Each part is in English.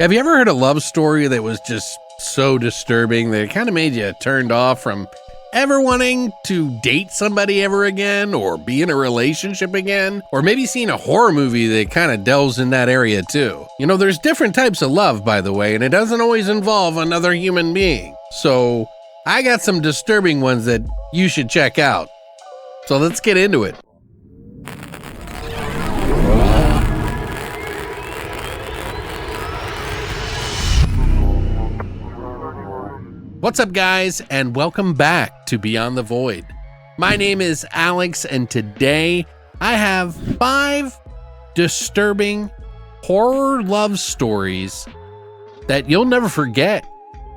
Have you ever heard a love story that was just so disturbing that it kind of made you turned off from ever wanting to date somebody ever again or be in a relationship again? Or maybe seen a horror movie that kind of delves in that area too. You know, there's different types of love, by the way, and it doesn't always involve another human being. So I got some disturbing ones that you should check out. So let's get into it. What's up, guys, and welcome back to Beyond the Void. My name is Alex, and today I have 5 disturbing horror love stories that you'll never forget.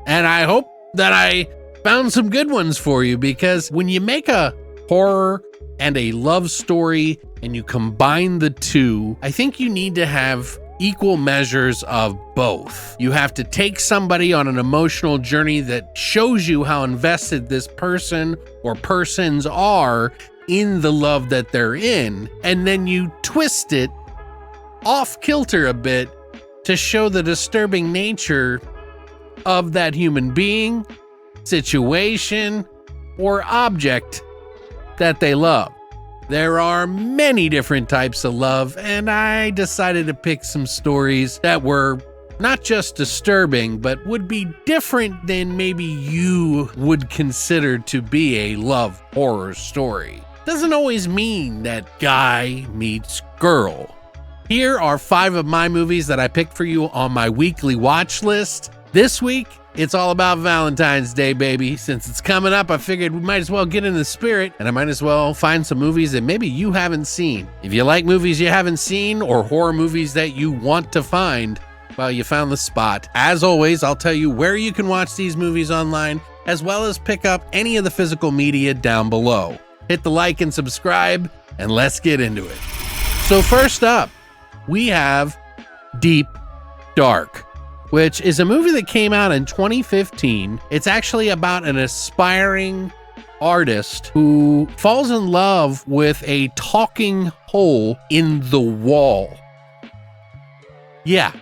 And I hope that I found some good ones for you, because when you make a horror and a love story and you combine the two, I think you need to have equal measures of both. You have to take somebody on an emotional journey that shows you how invested this person or persons are in the love that they're in, and then you twist it off kilter a bit to show the disturbing nature of that human being, situation, or object that they love. There are many different types of love, and I decided to pick some stories that were not just disturbing, but would be different than maybe you would consider to be a love horror story. Doesn't always mean that guy meets girl. Here are 5 of my movies that I picked for you on my weekly watch list. This week, it's all about Valentine's Day, baby. Since it's coming up, I figured we might as well get in the spirit, and I might as well find some movies that maybe you haven't seen. If you like movies you haven't seen or horror movies that you want to find, well, you found the spot. As always, I'll tell you where you can watch these movies online, as well as pick up any of the physical media down below. Hit the like and subscribe, and let's get into it. So first up, we have Deep Dark, which is a movie that came out in 2015. It's actually about an aspiring artist who falls in love with a talking hole in the wall. Yeah,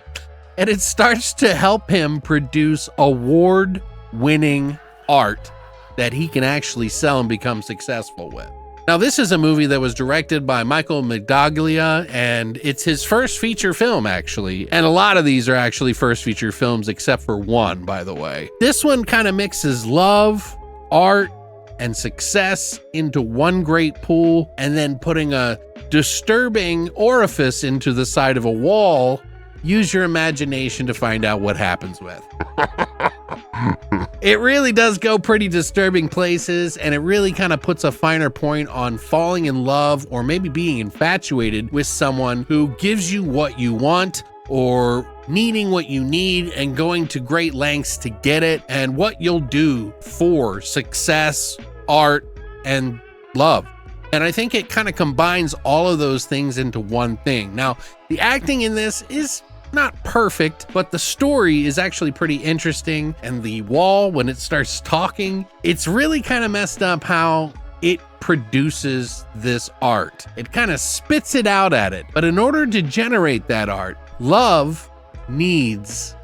and it starts to help him produce award-winning art that he can actually sell and become successful with. Now, this is a movie that was directed by Michael Medaglia, and it's his first feature film, actually. And a lot of these are actually first feature films, except for one, by the way. This one kind of mixes love, art, and success into one great pool, and then putting a disturbing orifice into the side of a wall. Use your imagination to find out what happens with. It really does go pretty disturbing places, and it really kind of puts a finer point on falling in love or maybe being infatuated with someone who gives you what you want or needing what you need and going to great lengths to get it, and what you'll do for success, art, and love. And I think it kind of combines all of those things into one thing. Now, the acting in this is not perfect, but the story is actually pretty interesting. And the wall, when it starts talking, it's really kind of messed up how it produces this art. It kind of spits it out at it. But in order to generate that art, love needs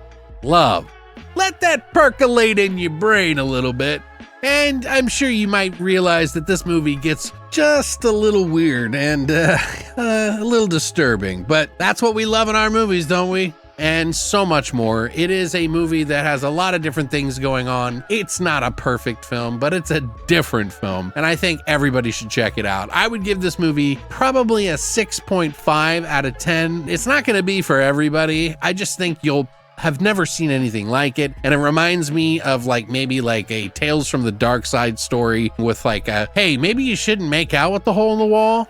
love. Let that percolate in your brain a little bit. And I'm sure you might realize that this movie gets just a little weird and a little disturbing, but that's what we love in our movies, don't we? And so much more. It is a movie that has a lot of different things going on. It's not a perfect film, but it's a different film, and I think everybody should check it out. I would give this movie probably a 6.5 out of 10. It's not going to be for everybody. I just think you'll have never seen anything like it, and it reminds me of maybe a Tales from the Dark Side story with hey, maybe you shouldn't make out with the hole in the wall.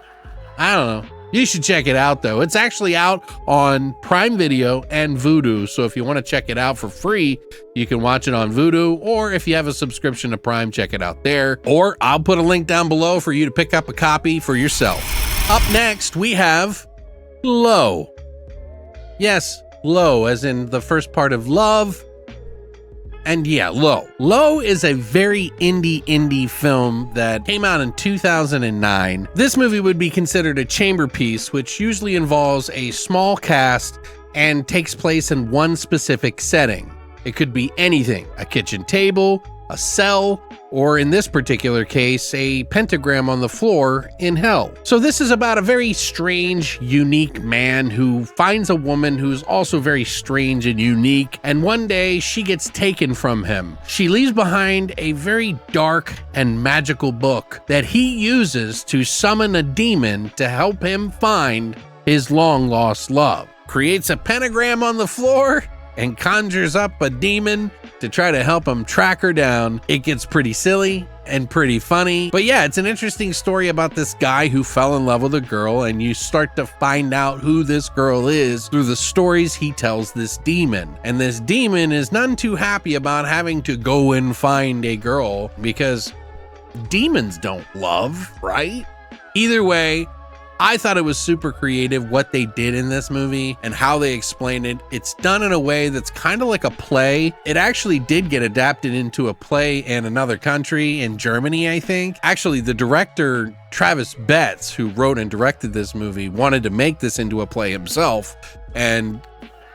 I don't know. You should check it out, though. It's actually out on Prime Video and Vudu, so if you want to check it out for free, you can watch it on Vudu, or if you have a subscription to Prime, check it out there, or I'll put a link down below for you to pick up a copy for yourself. Up next, we have Low. Yes, Low, as in the first part of love. And yeah, Low. Low is a very indie film that came out in 2009. This movie would be considered a chamber piece, which usually involves a small cast and takes place in one specific setting. It could be anything: a kitchen table, a cell, or in this particular case, a pentagram on the floor in hell. So this is about a very strange, unique man who finds a woman who's also very strange and unique, and one day she gets taken from him. She leaves behind a very dark and magical book that he uses to summon a demon to help him find his long-lost love. Creates a pentagram on the floor and conjures up a demon to try to help him track her down. It gets pretty silly and pretty funny. But yeah, it's an interesting story about this guy who fell in love with a girl, and you start to find out who this girl is through the stories he tells this demon. And this demon is none too happy about having to go and find a girl, because demons don't love, right? Either way, I thought it was super creative what they did in this movie and how they explained it. It's done in a way that's kind of like a play. It actually did get adapted into a play in another country, in Germany, I think. Actually, the director, Travis Betts, who wrote and directed this movie, wanted to make this into a play himself, and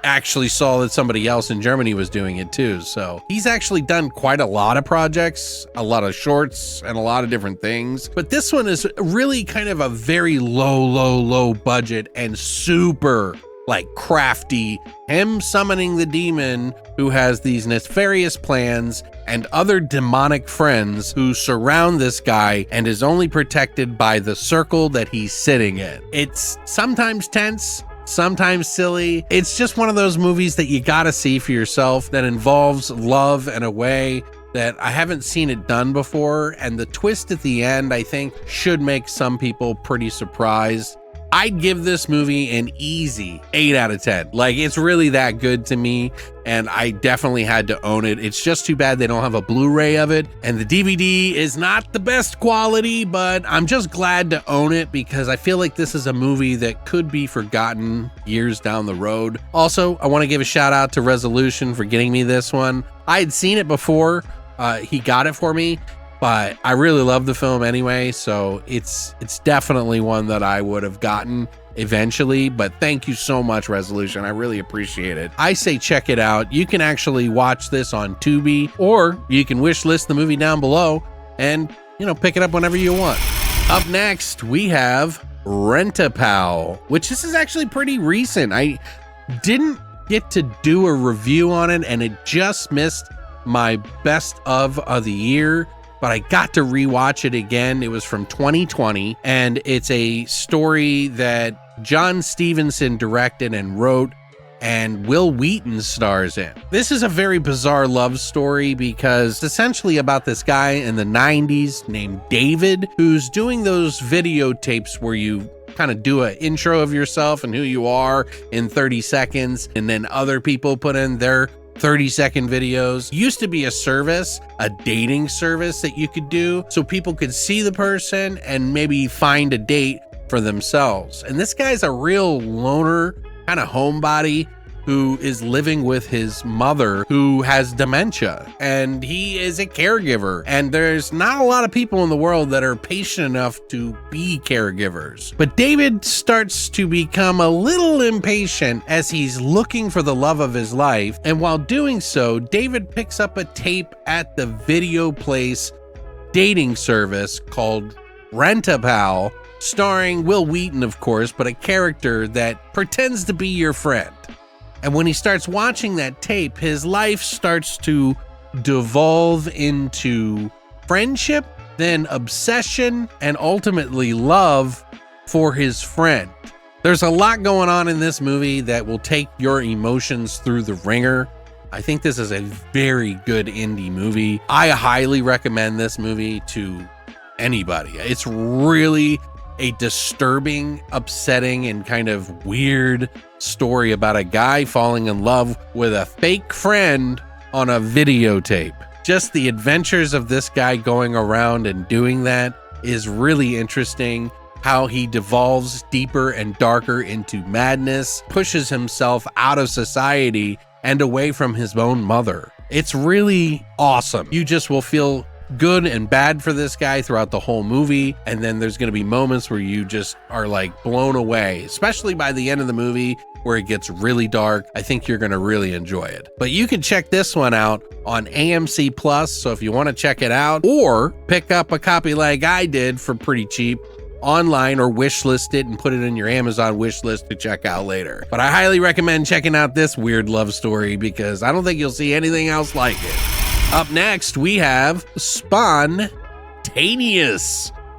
actually saw that somebody else in Germany was doing it too. So he's actually done quite a lot of projects, a lot of shorts, and a lot of different things. But this one is really kind of a very low budget and super like crafty. Him summoning the demon who has these nefarious plans and other demonic friends who surround this guy and is only protected by the circle that he's sitting in. It's sometimes tense, sometimes silly. It's just one of those movies that you gotta see for yourself, that involves love in a way that I haven't seen it done before. And the twist at the end, I think, should make some people pretty surprised. I'd give this movie an easy 8 out of 10. Like, it's really that good to me, and I definitely had to own it. It's just too bad they don't have a Blu-ray of it, and the DVD is not the best quality, but I'm just glad to own it because I feel like this is a movie that could be forgotten years down the road. Also, I want to give a shout out to Resolution for getting me this one. I had seen it before. He got it for me, but I really love the film anyway, so it's definitely one that I would have gotten eventually. But thank you so much, Resolution. I really appreciate it. I say check it out. You can actually watch this on Tubi, or you can wish list the movie down below and, you know, pick it up whenever you want. Up next, we have Rent-A-Pal, which this is actually pretty recent. I didn't get to do a review on it, and it just missed my best of the year, but I got to rewatch it again. It was from 2020, and it's a story that John Stevenson directed and wrote, and Will Wheaton stars in. This is a very bizarre love story because it's essentially about this guy in the 90s named David, who's doing those videotapes where you kind of do an intro of yourself and who you are in 30 seconds, and then other people put in their 30-second videos. Used to be a service, a dating service that you could do so people could see the person and maybe find a date for themselves. And this guy's a real loner, kind of homebody who is living with his mother who has dementia, and he is a caregiver, and there's not a lot of people in the world that are patient enough to be caregivers. But David starts to become a little impatient as he's looking for the love of his life, and while doing so, David picks up a tape at the video place dating service called Rent-A-Pal, starring Will Wheaton, of course, but a character that pretends to be your friend. And when he starts watching that tape, his life starts to devolve into friendship, then obsession, and ultimately love for his friend. There's a lot going on in this movie that will take your emotions through the ringer. I think this is a very good indie movie. I highly recommend this movie to anybody. It's really a disturbing, upsetting, and kind of weird story about a guy falling in love with a fake friend on a videotape. Just the adventures of this guy going around and doing that is really interesting. How he devolves deeper and darker into madness, pushes himself out of society and away from his own mother. It's really awesome. You just will feel good and bad for this guy throughout the whole movie, and then there's going to be moments where you just are like blown away, especially by the end of the movie where it gets really dark. I think you're gonna really enjoy it. But you can check this one out on AMC Plus, so if you want to check it out, or pick up a copy like I did for pretty cheap online, or wish list it and put it in your Amazon wish list to check out later. But I highly recommend checking out this weird love story because I don't think you'll see anything else like it. Up next, we have Spontaneous.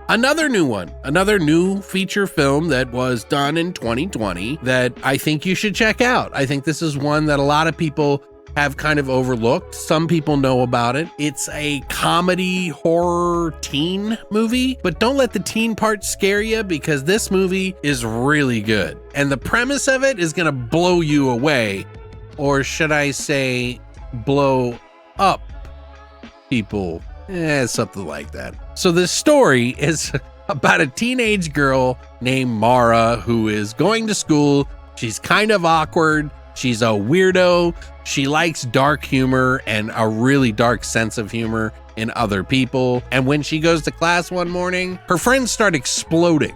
Another new one, another new feature film that was done in 2020 that I think you should check out. I think this is one that a lot of people have kind of overlooked. Some people know about it. It's a comedy horror teen movie, but don't let the teen part scare you because this movie is really good. And the premise of it is gonna blow you away, or should I say blow up people? Something like that. So this story is about a teenage girl named Mara who is going to school. She's kind of awkward. She's a weirdo. She likes dark humor and a really dark sense of humor in other people. And when she goes to class one morning, her friends start exploding,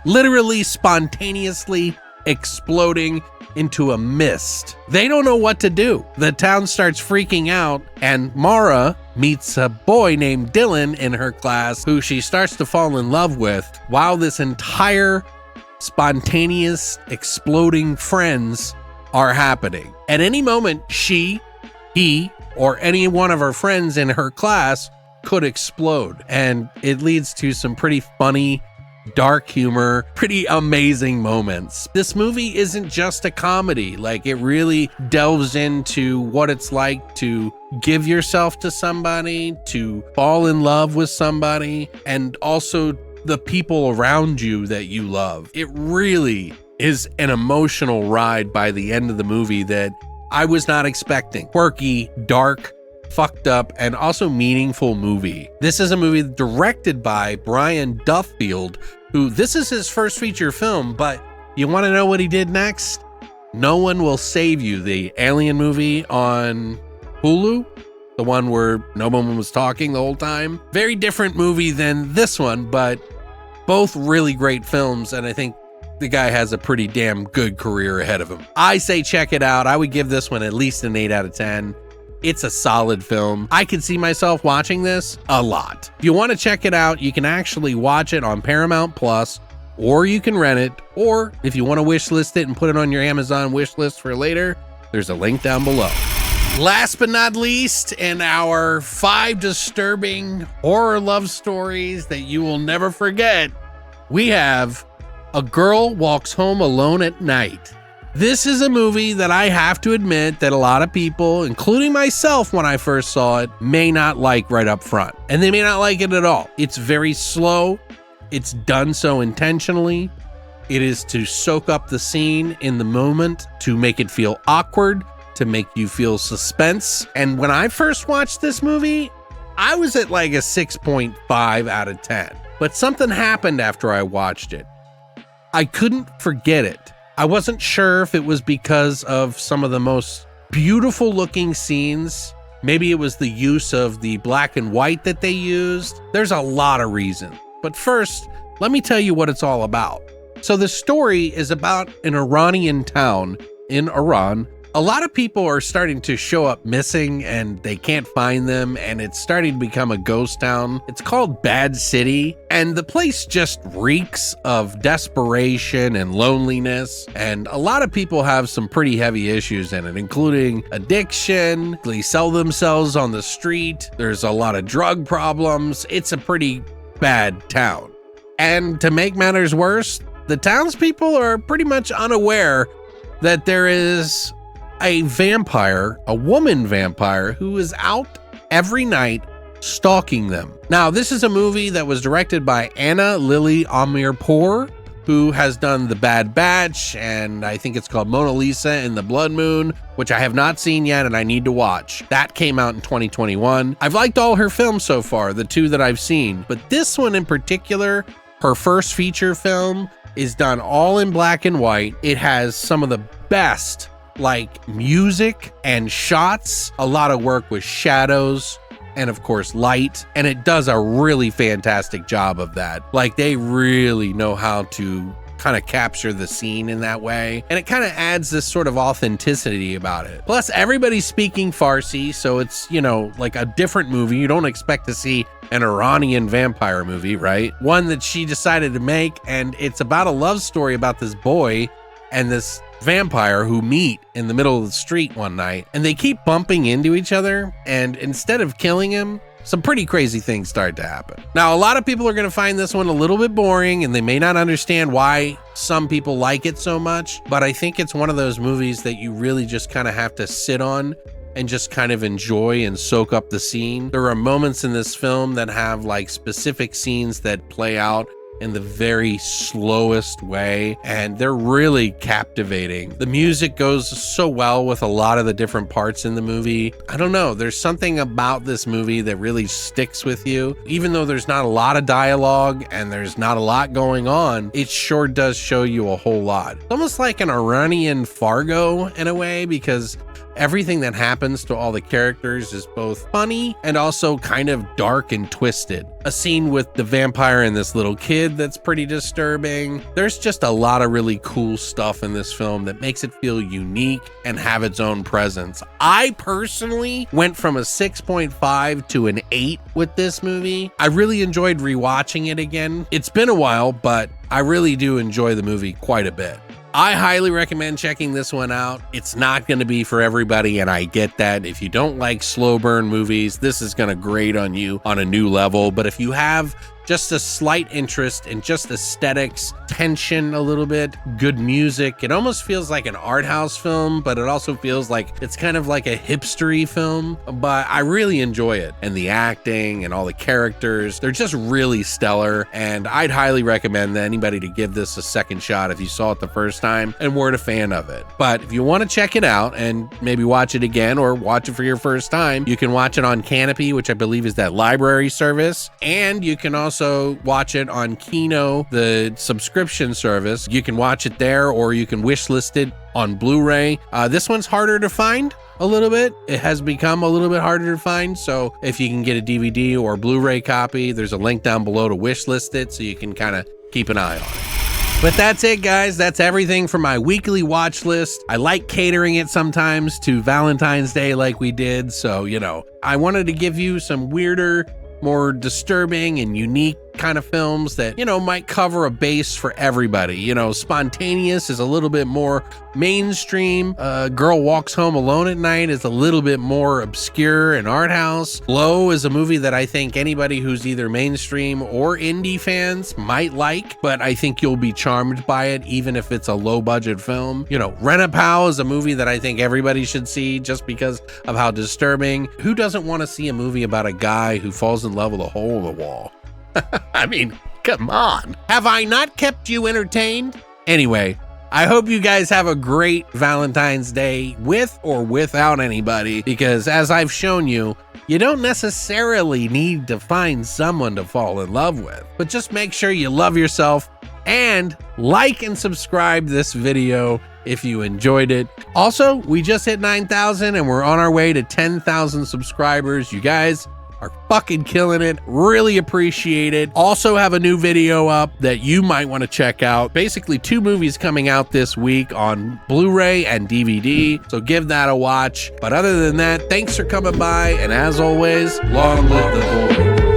literally spontaneously exploding into a mist. They don't know what to do. The town starts freaking out, and Mara meets a boy named Dylan in her class who she starts to fall in love with, while this entire spontaneous exploding friends are happening. At any moment, she, he, or any one of her friends in her class could explode, and it leads to some pretty funny, dark humor, pretty amazing moments. This movie isn't just a comedy. Like, it really delves into what it's like to give yourself to somebody, to fall in love with somebody, and also the people around you that you love. It really is an emotional ride by the end of the movie that I was not expecting. Quirky, dark, fucked up, and also meaningful movie. This is a movie directed by Brian Duffield, who this is his first feature film, but you want to know what he did next? No One Will Save You, the alien movie on Hulu, the one where no one was talking the whole time. Very different movie than this one, but both really great films, and I think the guy has a pretty damn good career ahead of him. I say check it out. I would give this one at least an 8 out of 10. It's a solid film. I could see myself watching this a lot. If you want to check it out, you can actually watch it on Paramount Plus, or you can rent it, or if you want to wish list it and put it on your Amazon wish list for later, there's a link down below. Last but not least, in our 5 disturbing horror love stories that you will never forget, we have A Girl Walks Home Alone at Night. This is a movie that I have to admit that a lot of people, including myself when I first saw it, may not like right up front. And they may not like it at all. It's very slow. It's done so intentionally. It is to soak up the scene in the moment, to make it feel awkward, to make you feel suspense. And when I first watched this movie, I was at like a 6.5 out of 10. But something happened after I watched it. I couldn't forget it. I wasn't sure if it was because of some of the most beautiful looking scenes. Maybe it was the use of the black and white that they used. There's a lot of reasons. But first, let me tell you what it's all about. So the story is about an Iranian town in Iran. A lot of people are starting to show up missing and they can't find them, and it's starting to become a ghost town. It's called Bad City, and the place just reeks of desperation and loneliness, and a lot of people have some pretty heavy issues in it, including addiction. They sell themselves on the street. There's a lot of drug problems. It's a pretty bad town. And to make matters worse, the townspeople are pretty much unaware that there is a vampire, a woman vampire, who is out every night stalking them. Now, this is a movie that was directed by Anna Lily Amirpour, who has done The Bad Batch, and I think it's called Mona Lisa and the Blood Moon, which I have not seen yet and I need to watch. That came out in 2021. I've liked all her films so far, the 2 that I've seen, but this one in particular, her first feature film, is done all in black and white. It has some of the best like music and shots, a lot of work with shadows and of course light, and it does a really fantastic job of that. Like, they really know how to kind of capture the scene in that way. And it kind of adds this sort of authenticity about it. Plus, everybody's speaking Farsi, so it's, you know, like a different movie. You don't expect to see an Iranian vampire movie, right? One that she decided to make, and it's about a love story about this boy and this vampire who meet in the middle of the street one night, and they keep bumping into each other, and instead of killing him, some pretty crazy things start to happen. Now, a lot of people are going to find this one a little bit boring, and they may not understand why some people like it so much, but I think it's one of those movies that you really just kind of have to sit on and just kind of enjoy and soak up the scene. There are moments in this film that have like specific scenes that play out in the very slowest way, and they're really captivating. The music goes so well with a lot of the different parts in the movie. I don't know, there's something about this movie that really sticks with you. Even though there's not a lot of dialogue and there's not a lot going on, it sure does show you a whole lot. It's almost like an Iranian Fargo in a way, because everything that happens to all the characters is both funny and also kind of dark and twisted. A scene with the vampire and this little kid that's pretty disturbing. There's just a lot of really cool stuff in this film that makes it feel unique and have its own presence. I personally went from a 6.5 to an 8 with this movie. I really enjoyed rewatching it again. It's been a while, but I really do enjoy the movie quite a bit. I highly recommend checking this one out. It's not going to be for everybody, and I get that. If you don't like slow burn movies, this is going to grate on you on a new level. But if you have just a slight interest in just aesthetics, tension a little bit, good music, it almost feels like an art house film, but it also feels like it's kind of like a hipstery film. But I really enjoy it, and the acting and all the characters, they're just really stellar, and I'd highly recommend anybody to give this a second shot if you saw it the first time and weren't a fan of it. But if you want to check it out and maybe watch it again or watch it for your first time, you can watch it on Canopy, which I believe is that library service, and you can also watch it on Kino, the subscription service. You can watch it there, or you can wishlist it on Blu-ray. This one's harder to find a little bit. It has become a little bit harder to find, so if you can get a DVD or Blu-ray copy, there's a link down below to wishlist it so you can kind of keep an eye on it. But that's it, guys. That's everything for my weekly watch list. I like catering it sometimes to Valentine's Day like we did, so, you know, I wanted to give you some weirder, more disturbing and unique kind of films that, you know, might cover a base for everybody. You know, Spontaneous is a little bit more mainstream. Girl Walks Home Alone at Night is a little bit more obscure and art house. Glow is a movie that I think anybody who's either mainstream or indie fans might like, but I think you'll be charmed by it even if it's a low budget film. You know, Rent-A-Pow is a movie that I think everybody should see just because of how disturbing. Who doesn't want to see a movie about a guy who falls in love with a hole in the wall? I mean, come on. Have I not kept you entertained? Anyway, I hope you guys have a great Valentine's Day with or without anybody, because as I've shown you, you don't necessarily need to find someone to fall in love with, but just make sure you love yourself and like and subscribe this video if you enjoyed it. Also, we just hit 9,000 and we're on our way to 10,000 subscribers. You guys are fucking killing it. Really appreciate it. Also have a new video up that you might want to check out. Basically 2 movies coming out this week on Blu-ray and DVD, so give that a watch. But other than that, thanks for coming by, and as always, long live the void.